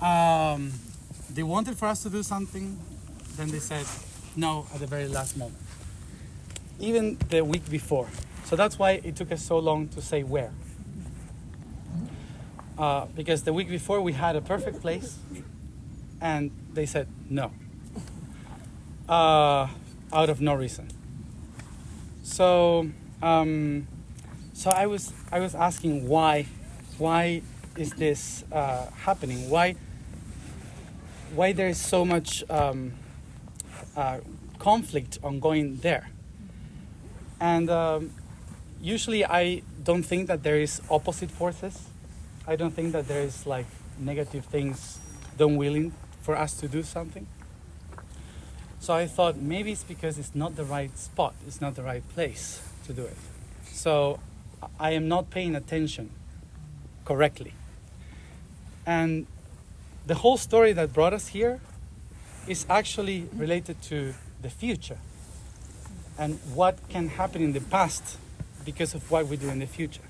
They wanted for us to do something, then they said no at the very last moment. Even the week before. So that's why it took us so long to say where. Because the week before we had a perfect place, and they said no. Out of no reason. So I was asking why is this happening? Why there is so much conflict on going there? And usually I don't think that there is opposite forces. I don't think that there is like negative things don't willing for us to do something. So I thought maybe it's because it's not the right spot, it's not the right place to do it. So I am not paying attention correctly. And the whole story that brought us here is actually related to the future and what can happen in the past because of what we do in the future.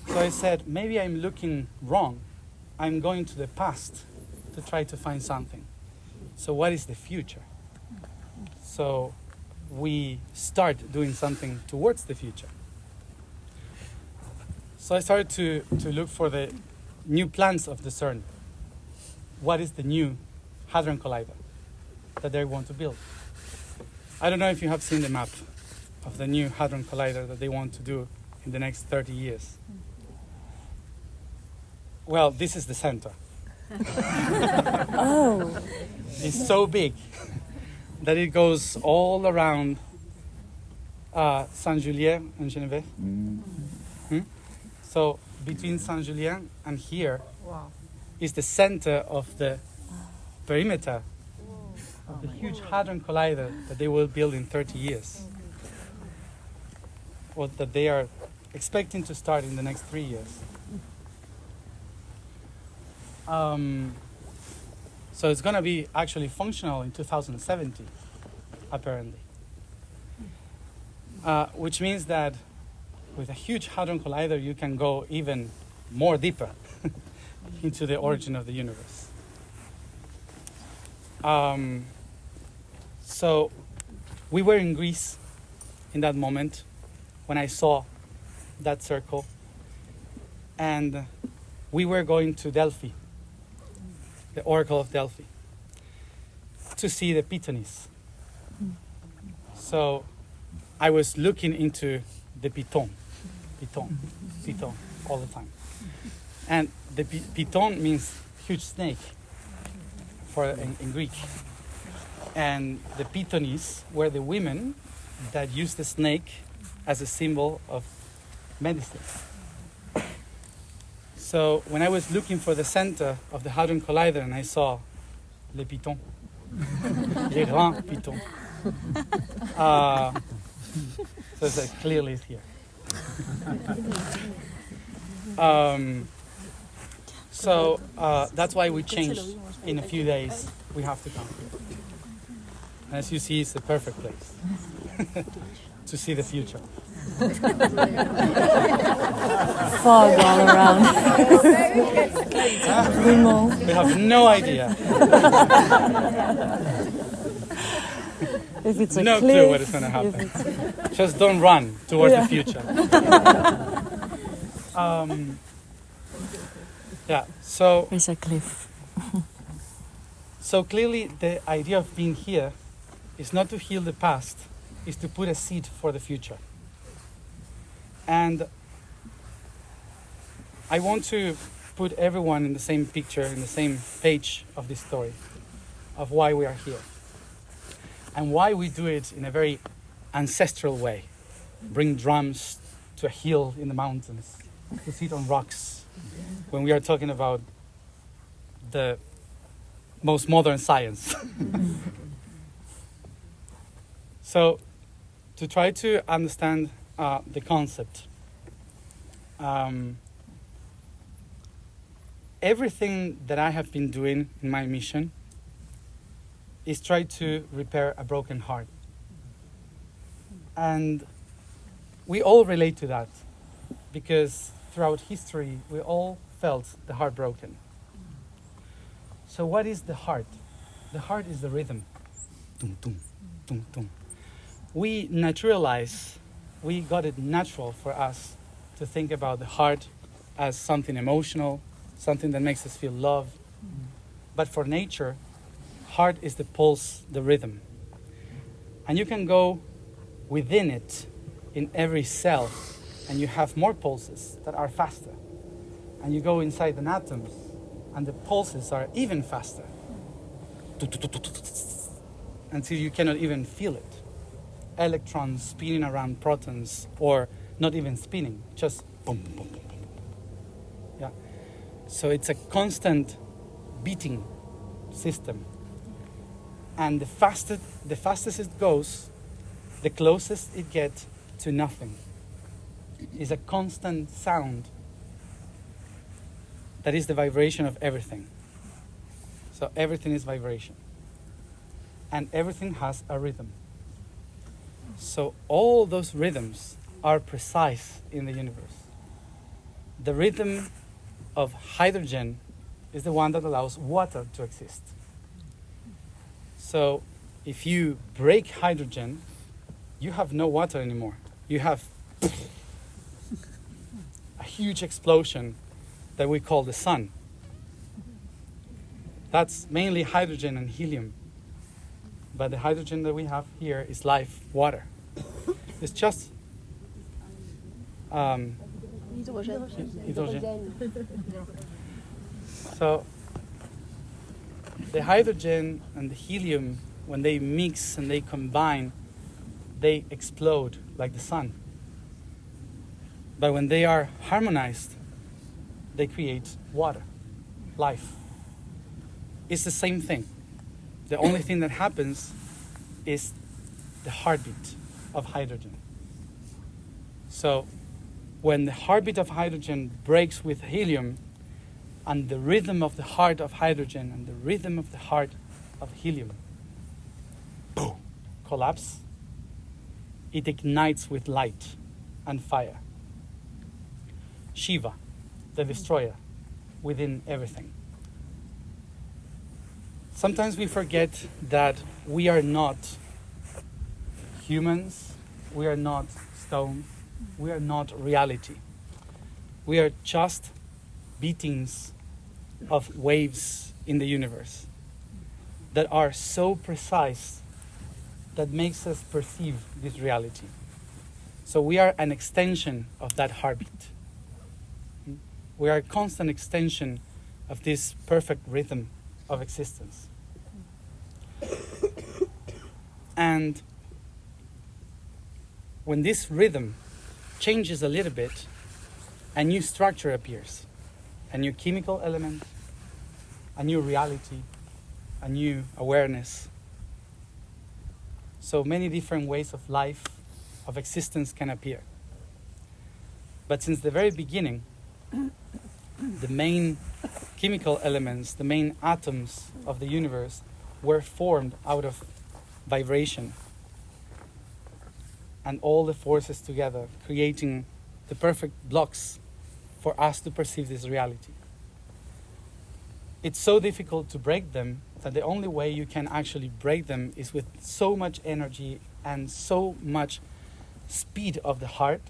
So I said, maybe I'm looking wrong. I'm going to the past to try to find something. So what is the future? So we start doing something towards the future. So I started to look for the new plans of the CERN. What is the new Hadron Collider that they want to build? I don't know if you have seen the map of the new Hadron Collider that they want to do in the next 30 years. Well, this is the center. Oh. It's so big that it goes all around Saint-Julien and Geneva. So between Saint-Julien and here is the center of the perimeter of the huge Hadron Collider that they will build in 30 years. Or that they are expecting to start in the next 3 years. So it's going to be actually functional in 2070, apparently. Which means that with a huge Hadron Collider, you can go even more deeper into the origin of the universe. So we were in Greece in that moment when I saw that circle. And we were going to Delphi, the Oracle of Delphi, to see the Pitonies. So I was looking into the Piton all the time. And the Piton means huge snake in Greek. And the Pitonies were the women that used the snake as a symbol of medicine. So when I was looking for the center of the Hadron Collider and I saw les pitons, les grands pitons, so it's like, clearly it's here. So that's why we changed in a few days. We have to come here. As you see, it's the perfect place to see the future. Fog all around. We have no idea. If it's a no cliff, clue what is going to happen. Just don't run towards the future. So it's a cliff. So clearly the idea of being here is not to heal the past, is to put a seed for the future. And I want to put everyone in the same picture, in the same page of this story, of why we are here. And why we do it in a very ancestral way. Bring drums to a hill in the mountains, to sit on rocks, when we are talking about the most modern science. So, to try to understand the concept, everything that I have been doing in my mission is try to repair a broken heart. And we all relate to that, because throughout history we all felt the heart broken. So what is the heart? The heart is the rhythm. Tum, tum, tum, tum. We got it natural for us to think about the heart as something emotional, something that makes us feel love. But for nature, heart is the pulse, the rhythm. And you can go within it in every cell, and you have more pulses that are faster. And you go inside an atom, and the pulses are even faster. Until you cannot even feel it. Electrons spinning around protons, or not even spinning, just boom, boom, boom, boom, boom. Yeah. So it's a constant beating system. And the fastest it goes, the closest it gets to nothing. It's a constant sound that is the vibration of everything. So everything is vibration. And everything has a rhythm. So all those rhythms are precise in the universe. The rhythm of hydrogen is the one that allows water to exist. So if you break hydrogen, you have no water anymore. You have a huge explosion that we call the sun. That's mainly hydrogen and helium. But the hydrogen that we have here is life, water. It's just hydrogen. So the hydrogen and the helium, when they mix and they combine, they explode like the sun. But when they are harmonized, they create water, life. It's the same thing. The only thing that happens is the heartbeat of hydrogen. So when the heartbeat of hydrogen breaks with helium, and the rhythm of the heart of hydrogen and the rhythm of the heart of helium boom, collapse, it ignites with light and fire. Shiva, the destroyer, within everything. Sometimes we forget that we are not humans, we are not stone, we are not reality. We are just beatings of waves in the universe that are so precise that makes us perceive this reality. So we are an extension of that heartbeat. We are a constant extension of this perfect rhythm of existence. And when this rhythm changes a little bit, a new structure appears, a new chemical element, a new reality, a new awareness. So many different ways of life, of existence can appear. But since the very beginning, the main chemical elements, the main atoms of the universe were formed out of vibration. And all the forces together, creating the perfect blocks for us to perceive this reality. It's so difficult to break them that the only way you can actually break them is with so much energy and so much speed of the heart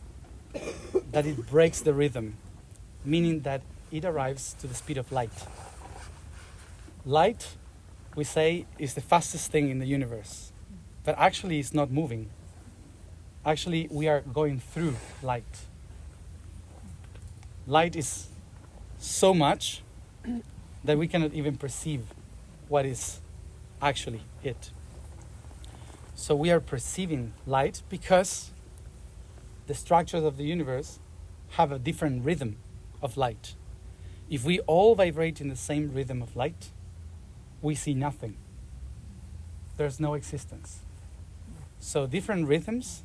that it breaks the rhythm, meaning that it arrives to the speed of light. Light, we say, is the fastest thing in the universe, but actually it's not moving. Actually, we are going through light. Light is so much that we cannot even perceive what is actually it. So we are perceiving light because the structures of the universe have a different rhythm of light. If we all vibrate in the same rhythm of light, we see nothing. There's no existence. So different rhythms,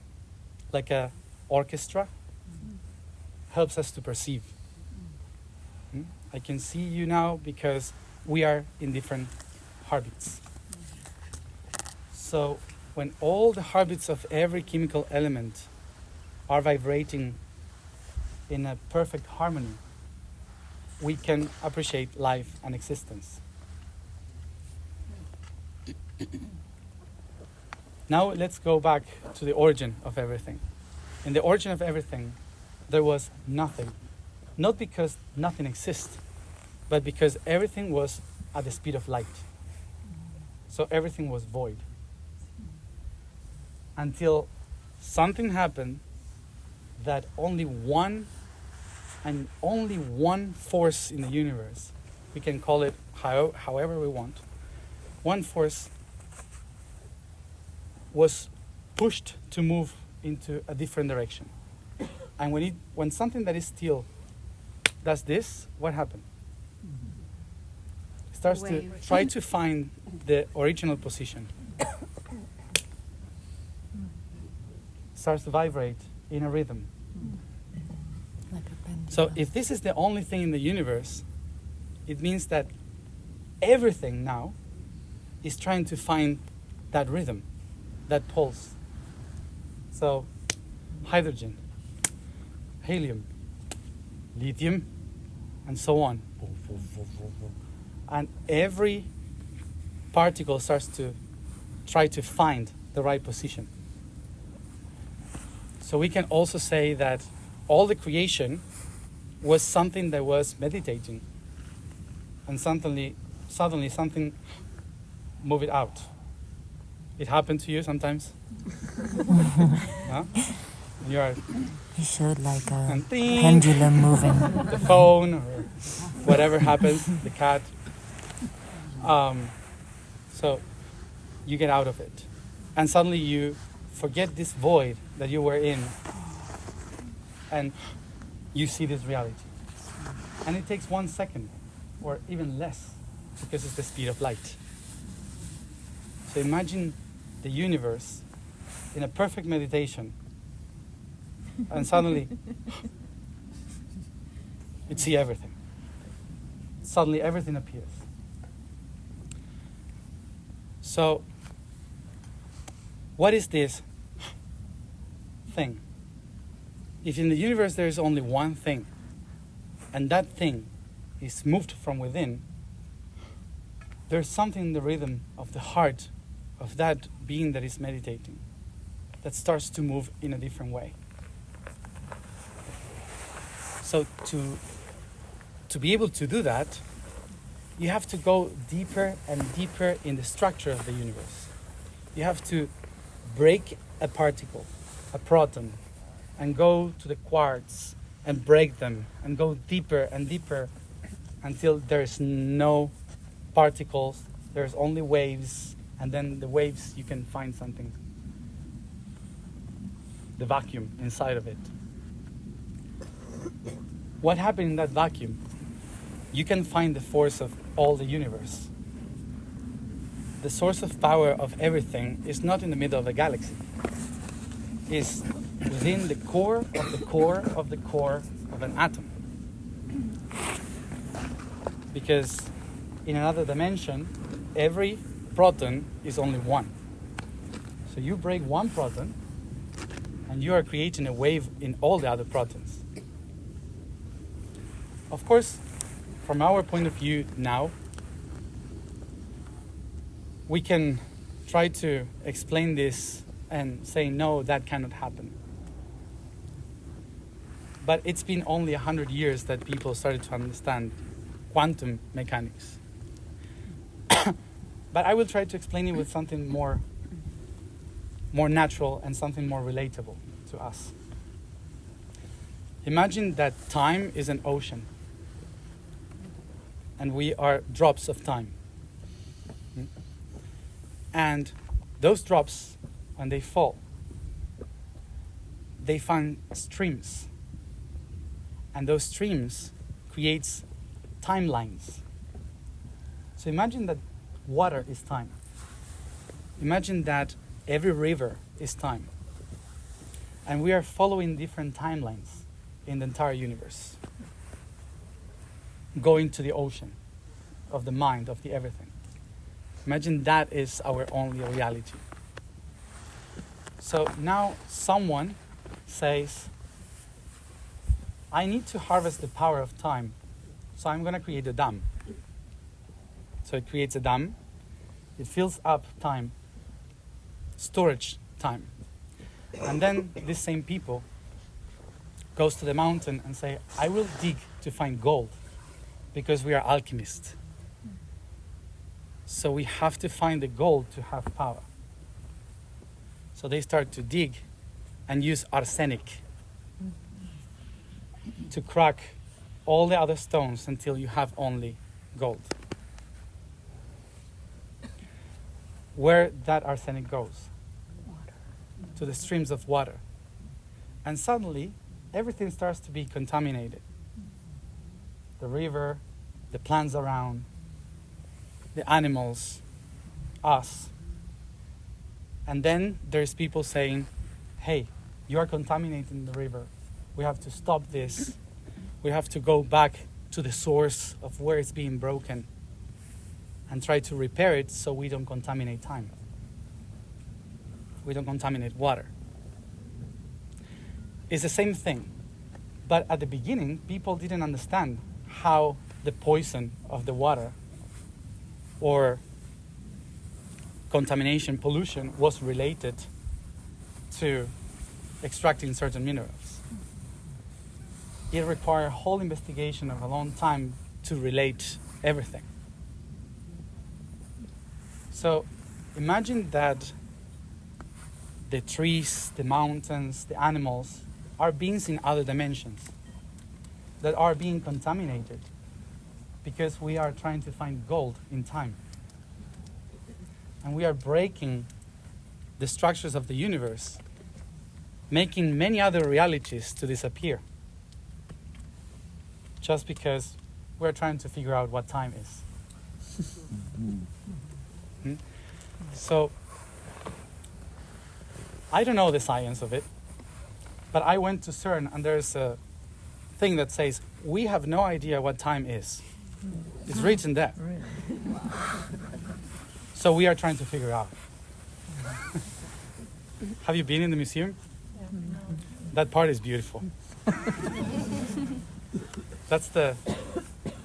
like an orchestra, helps us to perceive. I can see you now because we are in different heartbeats. So when all the heartbeats of every chemical element are vibrating in a perfect harmony, we can appreciate life and existence. Now let's go back to the origin of everything. In the origin of everything, there was nothing. Not because nothing exists, but because everything was at the speed of light. So everything was void. Until something happened that only one force in the universe, we can call it however we want, one force was pushed to move into a different direction. And when something that is still does this, what happened? It starts to try to find the original position. Starts to vibrate in a rhythm. Like a pendulum. So if this is the only thing in the universe, it means that everything now is trying to find that rhythm, that pulse. So hydrogen, helium, lithium, and so on. And every particle starts to try to find the right position. So we can also say that all the creation was something that was meditating, and suddenly something moved it out. It happened to you sometimes? Huh? You are He showed like a and ding, pendulum moving. the phone or whatever happens, the cat. So you get out of it, and suddenly you forget this void that you were in, and you see this reality. And it takes 1 second, or even less, because it's the speed of light. So imagine the universe in a perfect meditation, and suddenly you see everything. Suddenly everything appears. So what is this thing? If in the universe there is only one thing, and that thing is moved from within, there's something in the rhythm of the heart of that being that is meditating that starts to move in a different way. So to be able to do that, you have to go deeper and deeper in the structure of the universe. You have to break a particle, a proton, and go to the quarks and break them and go deeper and deeper until there's no particles, there's only waves, and then the waves you can find something, the vacuum inside of it. What happened in that vacuum? You can find the force of all the universe. The source of power of everything is not in the middle of a galaxy. It's within the core of the core of the core of an atom. Because in another dimension, every proton is only one. So you break one proton, and you are creating a wave in all the other protons. Of course, from our point of view now, we can try to explain this and say, no, that cannot happen. But it's been only 100 years that people started to understand quantum mechanics. But I will try to explain it with something more natural and something more relatable to us. Imagine that time is an ocean, and we are drops of time. And those drops, when they fall, they find streams. And those streams creates timelines. So imagine that water is time. Imagine that every river is time. And we are following different timelines in the entire universe, going to the ocean of the mind, of the everything. Imagine that is our only reality. So now someone says, I need to harvest the power of time, so I'm going to create a dam. So it creates a dam. It fills up time, storage time. And then these same people goes to the mountain and say, I will dig to find gold because we are alchemists. So we have to find the gold to have power. So they start to dig and use arsenic to crack all the other stones until you have only gold. Where that arsenic goes? To the streams of water. And suddenly, everything starts to be contaminated. The river, the plants around, the animals, us. And then there's people saying, hey, you are contaminating the river. We have to stop this. We have to go back to the source of where it's being broken and try to repair it so we don't contaminate time. We don't contaminate water. It's the same thing. But at the beginning, people didn't understand how the poison of the water or contamination, pollution was related to extracting certain minerals. It required a whole investigation of a long time to relate everything. So imagine that the trees, the mountains, the animals are beings in other dimensions that are being contaminated because we are trying to find gold in time. And we are breaking the structures of the universe, making many other realities to disappear just because we're trying to figure out what time is. So, I don't know the science of it, but I went to CERN and there's a thing that says, we have no idea what time is. It's written there. So we are trying to figure out. Have you been in the museum? No. That part is beautiful.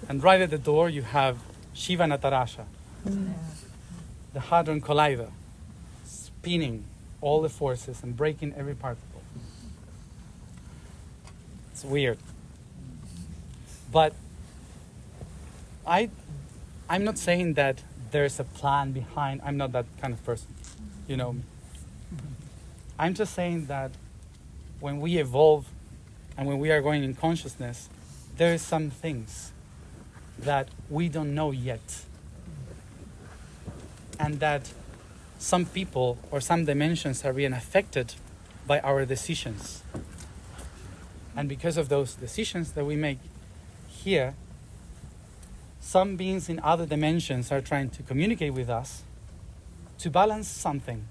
And right at the door you have Shiva Natarasha, the Hadron Collider, spinning all the forces and breaking every particle. It's weird. But I'm not saying that there's a plan behind. I'm not that kind of person. You know me. I'm just saying that when we evolve and when we are going in consciousness, there are some things that we don't know yet. And that some people or some dimensions are being affected by our decisions. And because of those decisions that we make here, some beings in other dimensions are trying to communicate with us to balance something,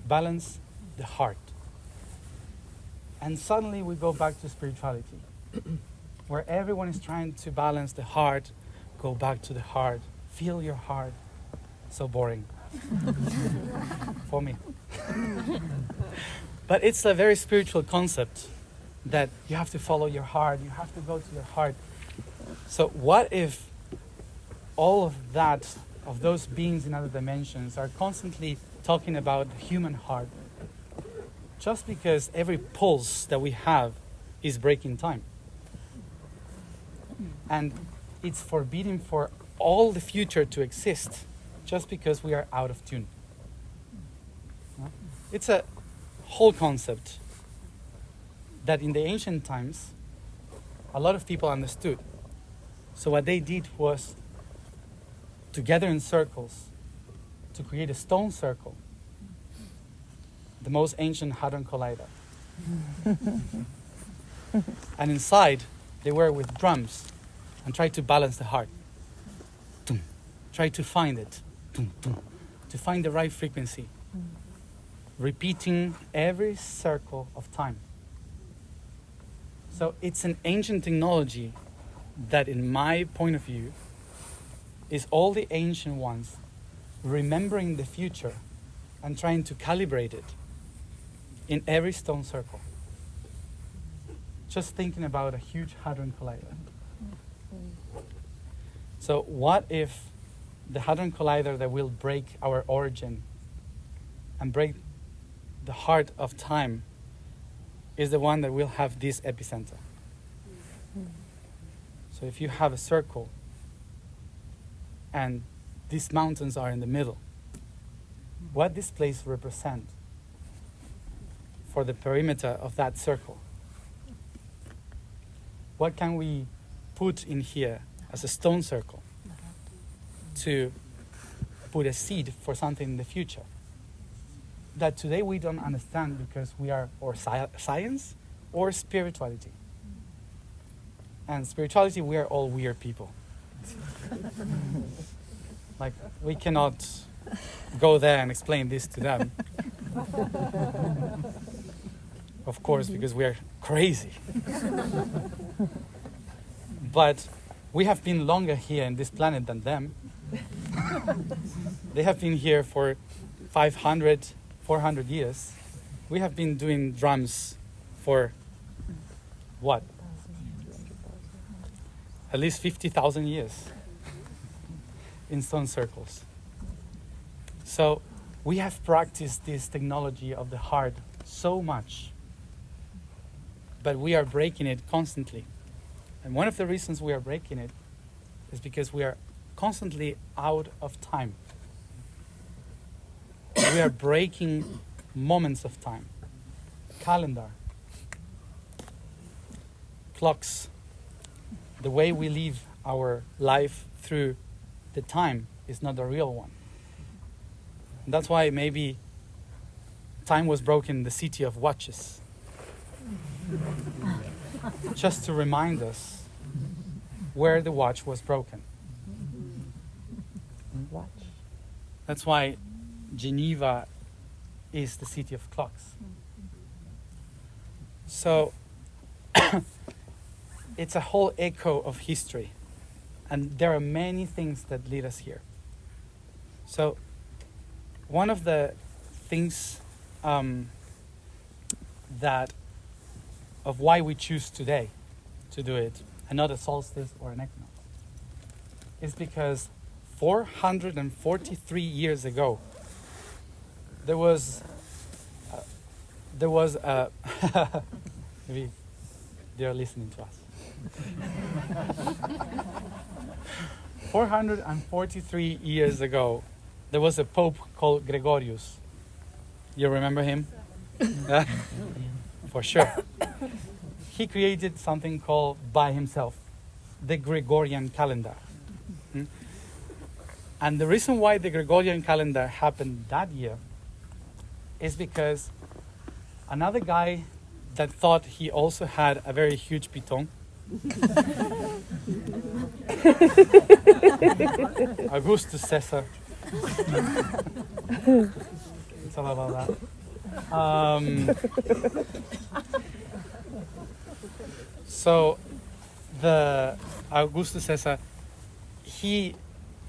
balance the heart. And suddenly we go back to spirituality, where everyone is trying to balance the heart, go back to the heart, feel your heart. So boring for me. But it's a very spiritual concept that you have to follow your heart, you have to go to your heart. So what if all of that, of those beings in other dimensions are constantly talking about the human heart, just because every pulse that we have is breaking time. And it's forbidden for all the future to exist just because we are out of tune. It's a whole concept that in the ancient times, a lot of people understood. So what they did was to gather in circles, to create a stone circle, the most ancient Hadron Collider. And inside, they were with drums and tried to balance the heart. Try to find it, to find the right frequency, repeating every circle of time. So it's an ancient technology that, in my point of view, is all the ancient ones remembering the future and trying to calibrate it in every stone circle. Just thinking about a huge Hadron Collider. So what if the Hadron Collider that will break our origin and break the heart of time is the one that will have this epicenter. So if you have a circle and these mountains are in the middle, what this place represents for the perimeter of that circle? What can we put in here as a stone circle to put a seed for something in the future that today we don't understand because we are or science or spirituality? And spirituality, we are all weird people. Like, we cannot go there and explain this to them. Of course, because we are crazy. But we have been longer here in this planet than them. They have been here for 500, 400 years. We have been doing drums for what? At least 50,000 years in stone circles. So we have practiced this technology of the heart so much, but we are breaking it constantly. And one of the reasons we are breaking it is because we are constantly out of time. We are breaking moments of time. Calendar, clocks, the way we live our life through the time is not the real one. And that's why maybe time was broken in the city of watches. Just to remind us where the watch was broken. Watch. That's why Geneva is the city of clocks. So it's a whole echo of history. And there are many things that lead us here. So one of the things that of why we choose today to do it, and not a solstice or an equinox, is because 443 years ago, there was maybe they're listening to us. 443 years ago, there was a pope called Gregorius. You remember him? Yeah? For sure. He created something called, by himself, the Gregorian calendar. And the reason why the Gregorian calendar happened that year is because another guy that thought he also had a very huge piton, Augustus Caesar. It's all about that. So the Augustus Caesar, he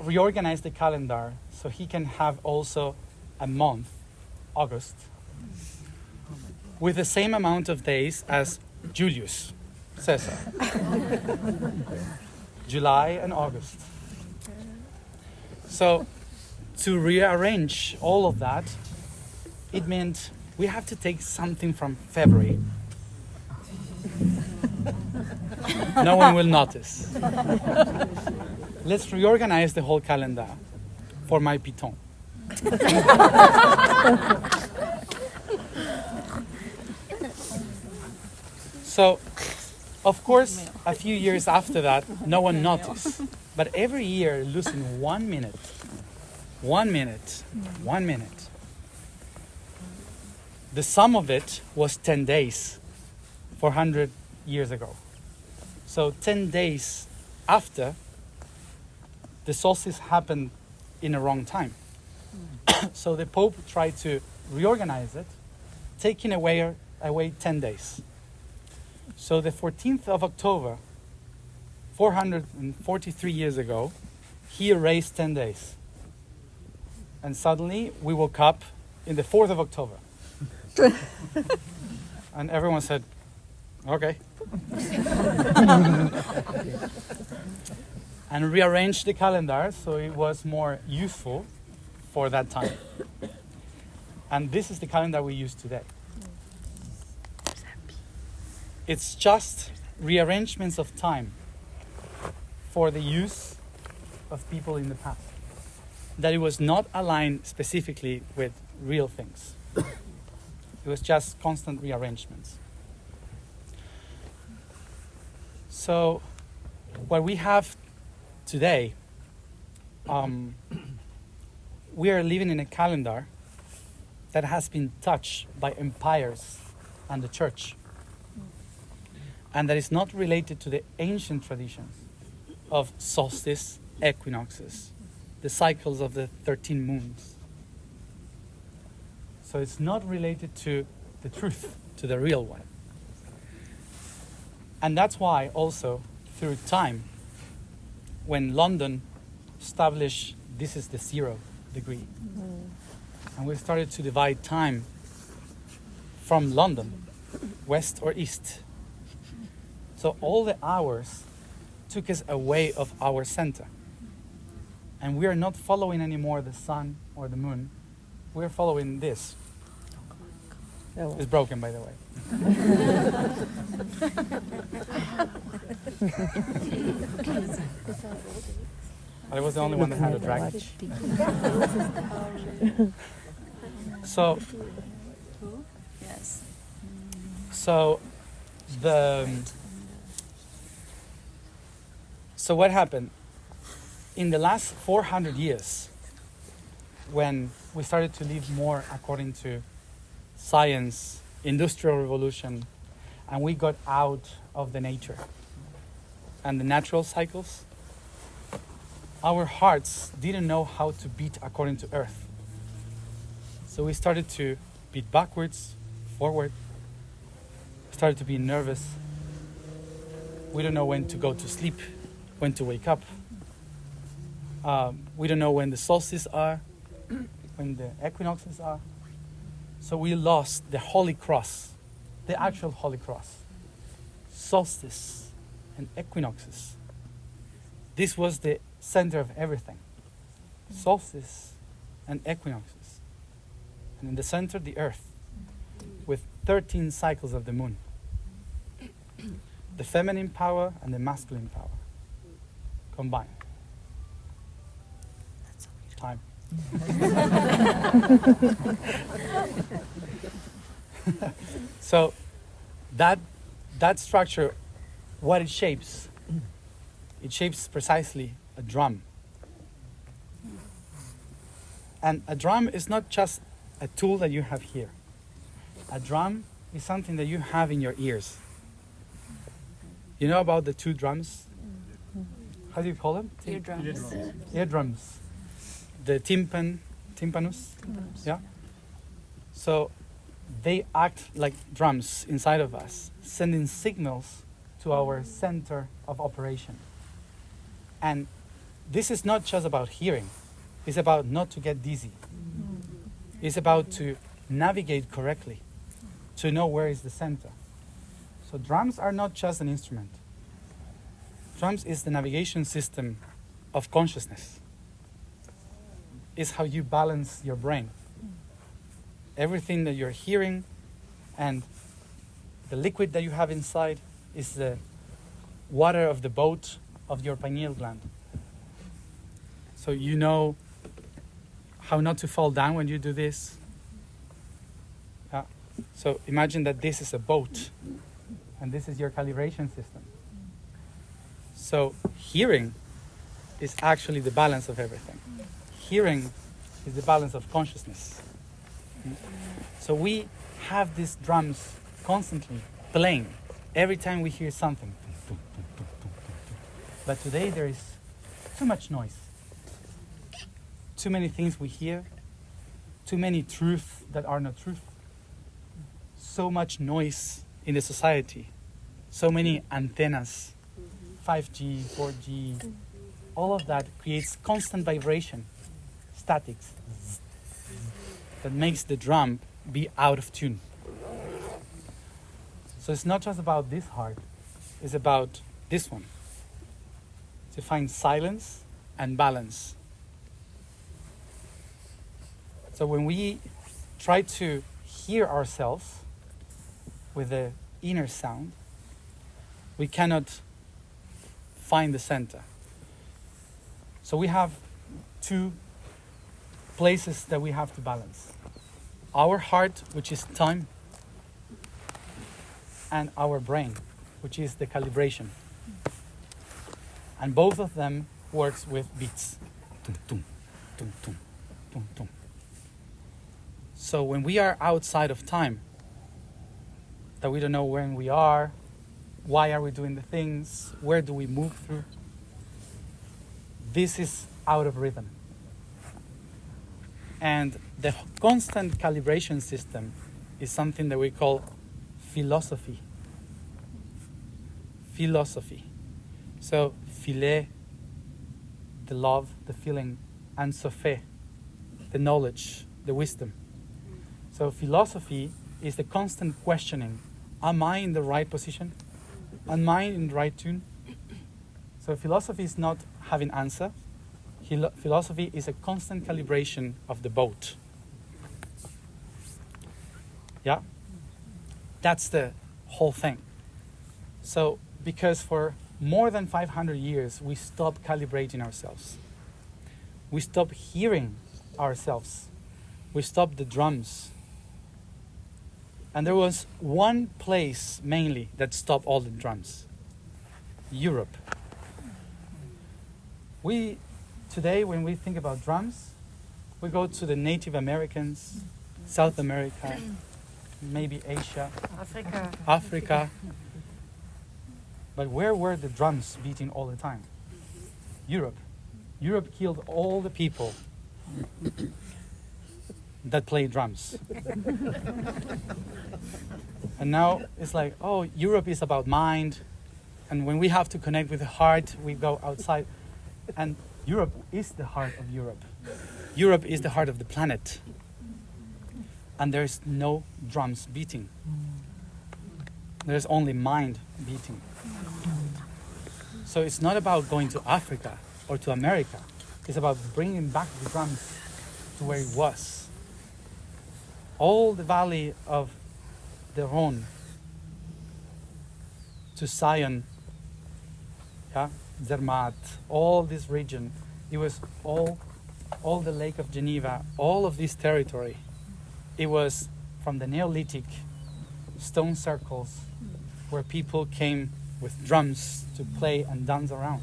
reorganized the calendar so he can have also a month, August, with the same amount of days as Julius Caesar. July and August. So to rearrange all of that, it meant we have to take something from February. No one will notice. Let's reorganize the whole calendar for my Piton. So, of course, a few years after that, no one noticed. But every year, losing 1 minute, 1 minute, 1 minute. The sum of it was 10 days, 400 years ago. So 10 days after, the solstice happened in a wrong time. So the Pope tried to reorganize it, taking away 10 days. So the 14th of October, 443 years ago, he erased 10 days. And suddenly we woke up in the 4th of October. And everyone said, okay. and rearranged the calendar so it was more useful for that time. And this is the calendar we use today. It's just rearrangements of time for the use of people in the past. That it was not aligned specifically with real things. It was just constant rearrangements. So what we have today, we are living in a calendar that has been touched by empires and the church, and that is not related to the ancient traditions of solstice, equinoxes, the cycles of the 13 moons. So it's not related to the truth, to the real one. And that's why also through time, when London established this is the 0 degree, and we started to divide time from London, west or east. So all the hours took us away of our center. And we are not following anymore the sun or the moon. We're following this. It's broken, by the way. I was the only one that had a dragon. So, Yes. so what happened? In the last 400 years, when we started to live more according to science, industrial revolution, and we got out of the nature and the natural cycles, our hearts didn't know how to beat according to earth. So we started to beat backwards, forward, started to be nervous. We don't know when to go to sleep, when to wake up. We don't know when the solstices are, when the equinoxes are. So we lost the Holy Cross, the actual Holy Cross. Solstice and equinoxes. This was the center of everything. Solstice and equinoxes. And in the center, the earth, with 13 cycles of the moon. The feminine power and the masculine power combined. Time. So that structure, what it shapes precisely a drum. And a drum is not just a tool that you have here. A drum is something that you have in your ears. You know about the two drums? How do you call them? Eardrums. Eardrums. The tympanus. Yeah. So they act like drums inside of us, sending signals to our center of operation. And this is not just about hearing. It's about not to get dizzy. It's about to navigate correctly, to know where is the center. So drums are not just an instrument. Drums is the navigation system of consciousness. It's how you balance your brain. Everything that you're hearing and the liquid that you have inside is the water of the boat of your pineal gland. So you know how not to fall down when you do this. So imagine that this is a boat and this is your calibration system. So hearing is actually the balance of everything. Hearing is the balance of consciousness. So we have these drums constantly playing every time we hear something. But today there is too much noise. Too many things we hear. Too many truths that are not truth. So much noise in the society. So many antennas. 5G, 4G. All of that creates constant vibration. Statics. That makes the drum be out of tune. So it's not just about this heart. It's about this one. to find silence and balance. So when we try to hear ourselves with the inner sound, we cannot find the center. So we have two places that we have to balance. Our heart, which is time, and our brain, which is the calibration. And both of them works with beats. Tum, tum, tum, tum, tum, tum. So when we are outside of time, that we don't know when we are, why are we doing the things, where do we move through, this is out of rhythm. And the constant calibration system is something that we call philosophy. Philosophy. So, philé, the love, the feeling, and sophé, the knowledge, the wisdom. So, philosophy is the constant questioning. Am I in the right position? Am I in the right tune? So, philosophy is not having answer. Philosophy is a constant calibration of the boat. Yeah? That's the whole thing. So, because for more than 500 years, we stopped calibrating ourselves. We stopped hearing ourselves. We stopped the drums. And there was one place mainly that stopped all the drums. Europe. Today, when we think about drums, we go to the Native Americans, South America, maybe Asia, Africa. But where were the drums beating all the time? Europe. Europe killed all the people that play drums. And now it's like, oh, Europe is about mind. And when we have to connect with the heart, we go outside. And Europe is the heart of Europe. Europe is the heart of the planet. And there's no drums beating. There's only mind beating. So it's not about going to Africa or to America. It's about bringing back the drums to where it was. All the valley of the Rhone to Sion, yeah, Zermatt, all this region, it was all the Lake of Geneva, all of this territory. It was from the Neolithic stone circles where people came with drums to play and dance around.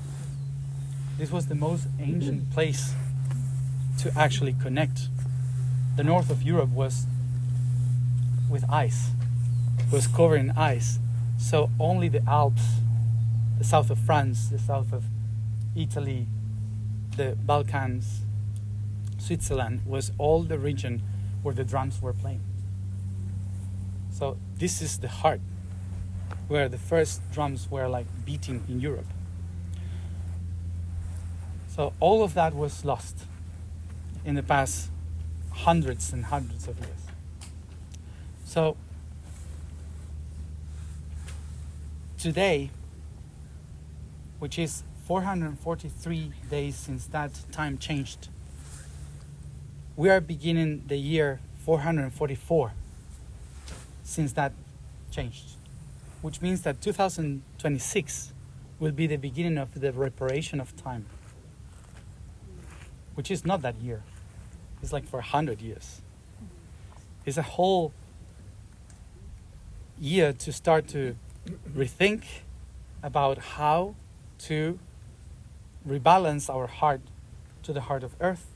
This was the most ancient place to actually connect. The north of Europe was with ice, was covered in ice. So only the Alps, the south of France, the south of Italy, the Balkans, Switzerland was all the region where the drums were playing. So this is the heart, where the first drums were like beating in Europe. So all of that was lost in the past hundreds and hundreds of years. So today, which is 443 days since that time changed, we are beginning the year 444 since that changed, which means that 2026 will be the beginning of the reparation of time, which is not that year. It's like for 100 years. It's a whole year to start to rethink about how to rebalance our heart to the heart of earth,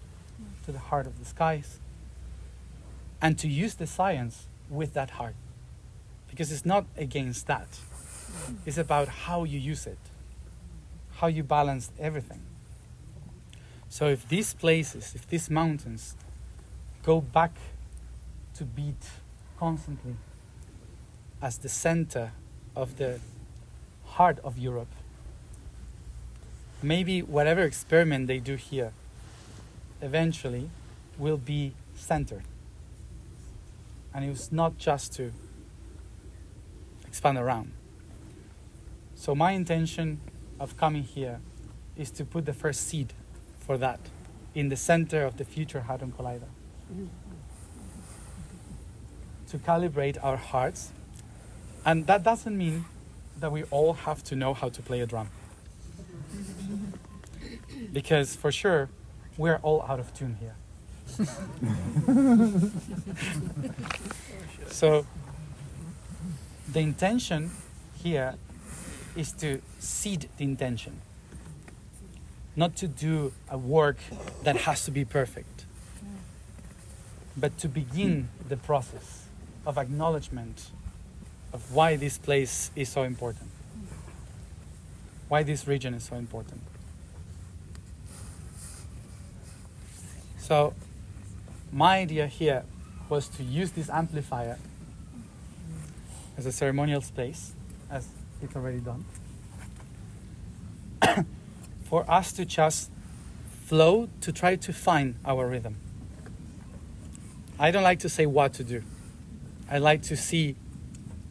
to the heart of the skies, and to use the science with that heart. Because it's not against that. It's about how you use it, how you balance everything. So if these places, if these mountains go back to beat constantly as the center of the heart of Europe, maybe whatever experiment they do here eventually will be centered. And it's not just to expand around. So my intention of coming here is to put the first seed for that in the center of the future Hadron Collider. To calibrate our hearts. And that doesn't mean that we all have to know how to play a drum. Because for sure, we're all out of tune here. So the intention here is to seed the intention. Not to do a work that has to be perfect, but to begin the process of acknowledgement of why this place is so important, why this region is so important. So my idea here was to use this amplifier as a ceremonial space, as it's already done, for us to just flow, to try to find our rhythm. I don't like to say what to do. I like to see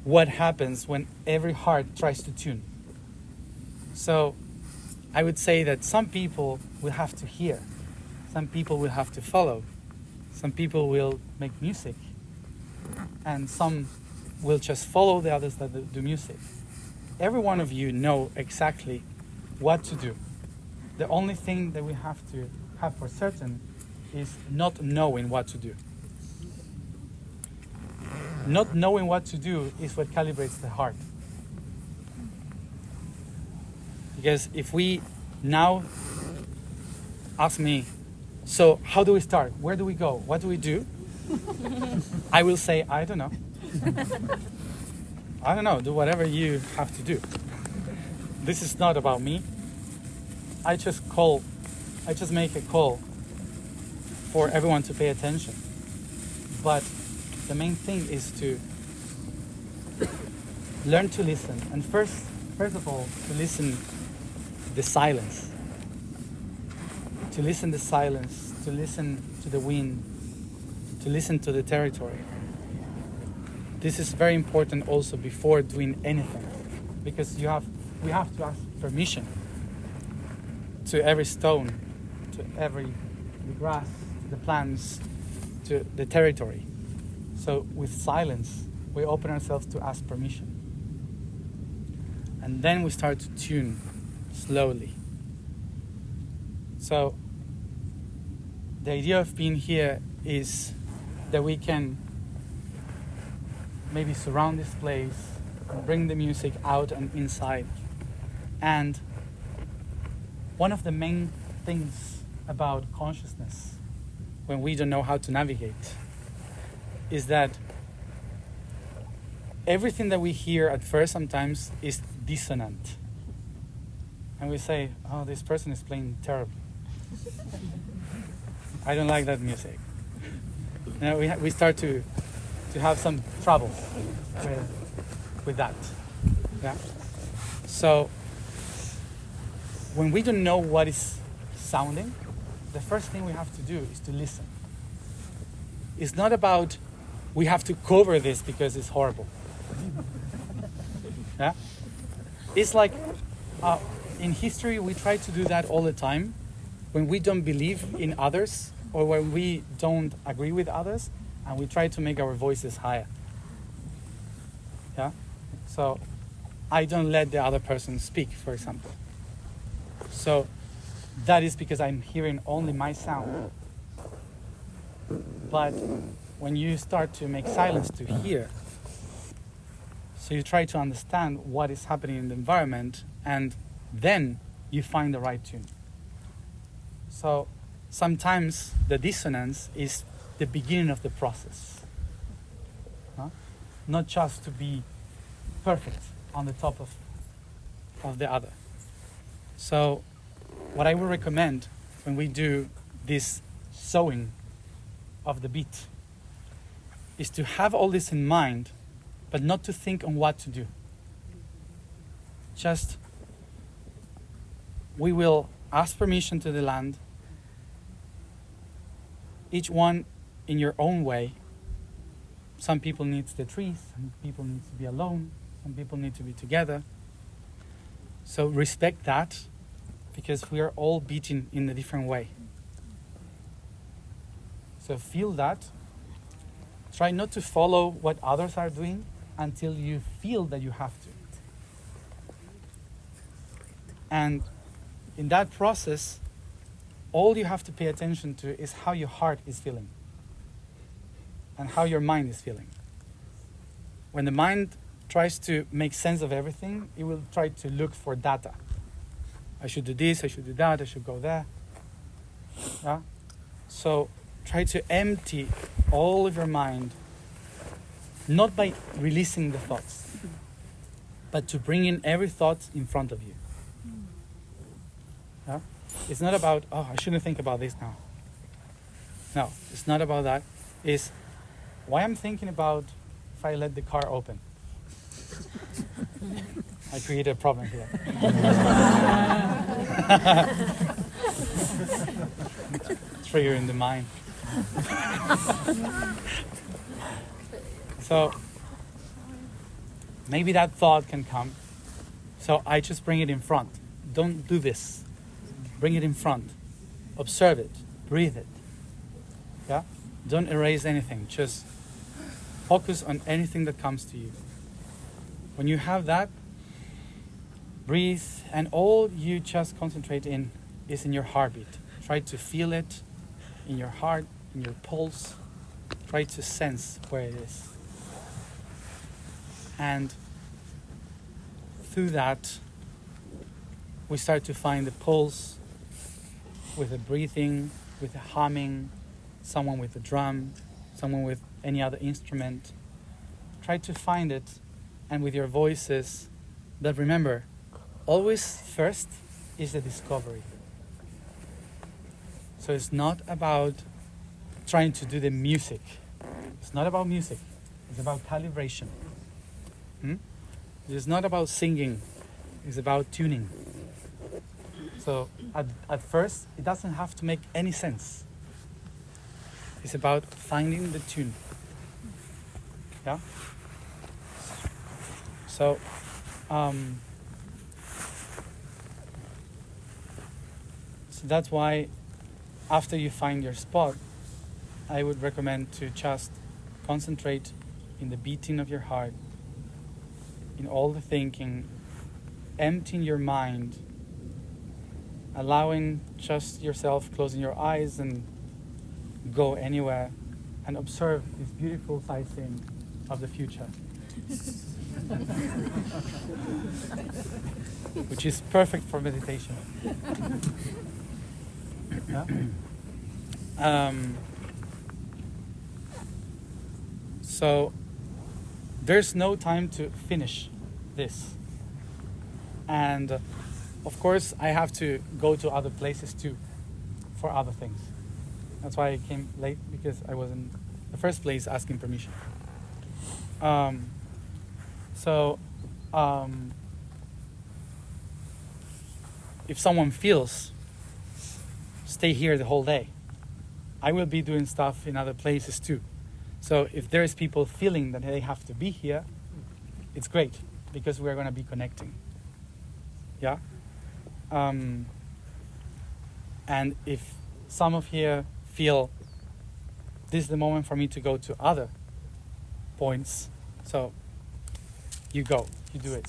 what happens when every heart tries to tune. So I would say that some people will have to hear, some people will have to follow, some people will make music, and some will just follow the others that do music. Every one of you know exactly what to do. The only thing that we have to have for certain is not knowing what to do. Not knowing what to do is what calibrates the heart. Because if we now ask me, so how do we start? Where do we go? What do we do? I will say, I don't know. I don't know, do whatever you have to do. This is not about me. I just make a call for everyone to pay attention. But the main thing is to learn to listen. And first of all, to listen the silence. To listen the silence, to listen to the wind, to listen to the territory. This is very important also before doing anything, because we have to ask permission to every stone, to the grass, the plants, to the territory. So with silence, we open ourselves to ask permission. And then we start to tune slowly. So the idea of being here is that we can maybe surround this place and bring the music out and inside. And one of the main things about consciousness, when we don't know how to navigate, is that everything that we hear at first sometimes is dissonant. And we say, oh, this person is playing terribly. I don't like that music. Now we start to have some trouble with that. Yeah. So when we don't know what is sounding, the first thing we have to do is to listen. It's not about we have to cover this because it's horrible. Yeah? It's like in history we try to do that all the time when we don't believe in others or when we don't agree with others, and we try to make our voices higher. Yeah? So I don't let the other person speak, for example. So that is because I'm hearing only my sound. But when you start to make silence to hear, so you try to understand what is happening in the environment, and then you find the right tune. So sometimes the dissonance is the beginning of the process. Not just to be perfect on the top of the other. So what I would recommend when we do this sewing of the beat is to have all this in mind, but not to think on what to do. Just, we will ask permission to the land, each one in your own way. Some people need the trees, some people need to be alone, some people need to be together. So respect that, because we are all beating in a different way. So feel that. Try not to follow what others are doing until you feel that you have to. And in that process, all you have to pay attention to is how your heart is feeling and how your mind is feeling. When the mind tries to make sense of everything, it will try to look for data. I should do this, I should do that, I should go there. Yeah? So try to empty all of your mind, not by releasing the thoughts, but to bring in every thought in front of you. Yeah? It's not about, oh, I shouldn't think about this now. No, it's not about that. It's why I'm thinking about if I let the car open. I created a problem here. Trigger in the mind. So maybe that thought can come. So I just bring it in front. Don't do this. Bring it in front. Observe it. Breathe it. Yeah? Don't erase anything. Just focus on anything that comes to you. When you have that, breathe, and all you just concentrate in is in your heartbeat. Try to feel it in your heart, in your pulse. Try to sense where it is. And through that, we start to find the pulse with the breathing, with the humming, someone with a drum, someone with any other instrument. Try to find it, and with your voices. But remember, always first is the discovery. So it's not about trying to do the music. It's not about music. It's about calibration. It's not about singing. It's about tuning. So at first, it doesn't have to make any sense. It's about finding the tune. Yeah? So, so that's why after you find your spot, I would recommend to just concentrate in the beating of your heart, in all the thinking, emptying your mind, allowing just yourself, closing your eyes and go anywhere and observe this beautiful sightseeing of the future. Which is perfect for meditation. Yeah? So there's no time to finish this. And of course I have to go to other places too for other things. That's why I came late, because I was in the first place asking permission. If someone feels, stay here the whole day. I will be doing stuff in other places too. So if there's people feeling that they have to be here, it's great, because we're going to be connecting. Yeah? And if some of here feel this is the moment for me to go to other points, so you go, you do it.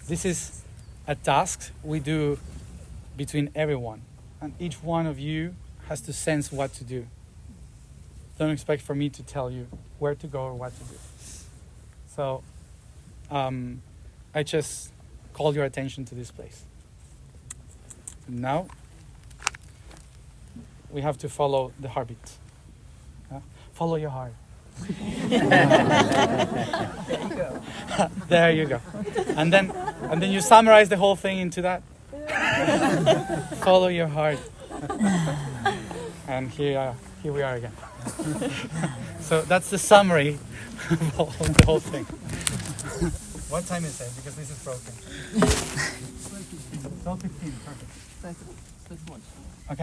This is a task we do between everyone, and each one of you has to sense what to do. Don't expect for me to tell you where to go or what to do. So I just call your attention to this place. Now we have to follow the heartbeat. Follow your heart. There you go. And then you summarize the whole thing into that. Follow your heart. And here we are again. So that's the summary of the whole thing. What time is it? Because this is broken. 12:15, perfect. Okay.